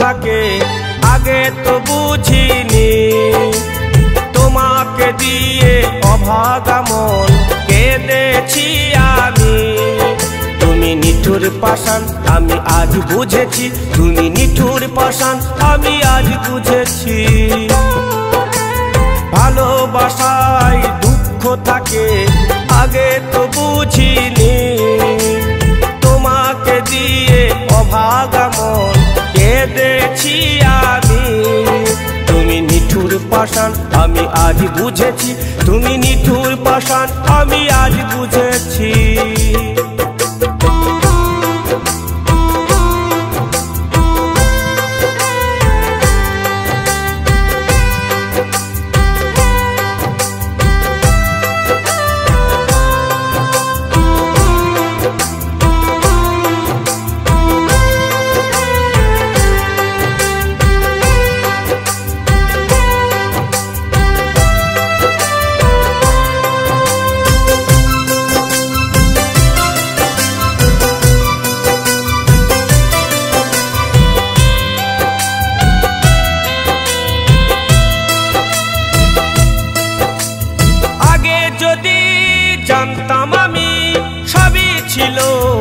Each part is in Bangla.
থাকে আগে তো বুঝিনি। তোমাকে দিয়ে অভাগা মন কেঁদেছি আমি। তুমি নিঠুর পাষাণ আমি আজ বুঝেছি, তুমি নিঠুর পাষাণ আমি আজ বুঝেছি। ভালোবাসায় দুঃখ থাকে আগে তো বুঝিনি। তোমাকে দিয়ে অভাগা মন কেঁদেছি আমি। তুমি নিঠুর পাষাণ আমি আজ বুঝেছি, তুমি নিঠুর পাষাণ আমি আজ বুঝেছি। যদি জানতাম আমি সবই ছিল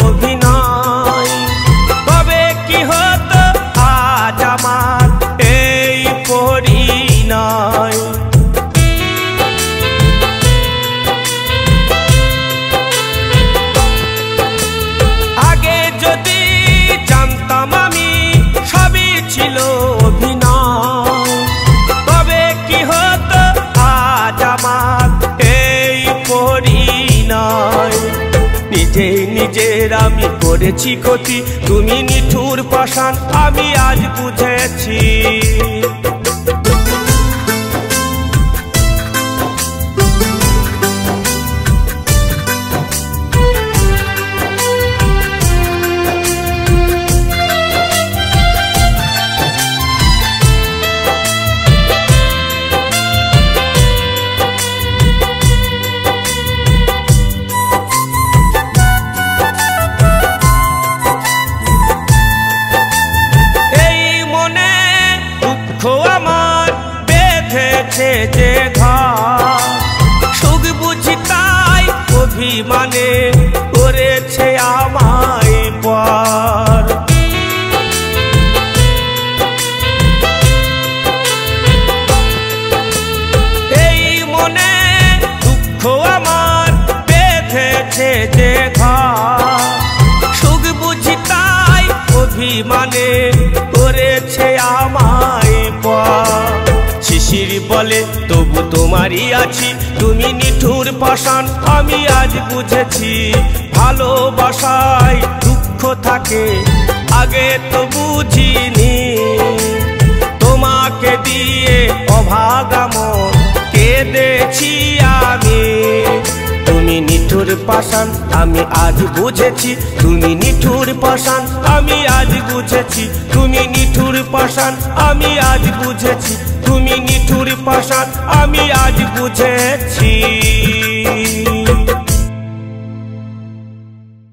অভিনয়, তবে কি হতো আজ আমার এই পরিণয়। আগে যদি জানতাম আমি সবই ছিল অভিনয়, তবে কি হতো আজ আমার পরিণয়। নিজেই নিজের আমি করেছি ক্ষতি, তুমি নিঠুর পাষাণ আমি আজ বুঝেছি। আমার বেঁধেছে যে ঘর, সুখ বুঝি তাই অভিমানে করেছে আমায় পর। এই মনে দুঃখ আমার বেঁধেছে যে ঘর, সুখ বুঝি তাই অভিমানে করেছে আমায়। শিশির বলে তবু তোমারই আছি, তুমি নিঠুর পাষাণ আমি আজ বুঝেছি। ভালোবাসায় দুঃখ থাকে আগে তো বুঝিনি। তোমাকে দিয়ে অভাগা মন কেঁদেছি আমি। তুমি নিঠুর পাষাণ আমি আজ বুঝেছি, তুমি নিঠুর পাষাণ আমি আজ বুঝেছি। তুমি নিঠুর পাষাণ আমি আজ বুঝেছি, তুমি নিঠুর পাষাণ আমি আজ বুঝেছি।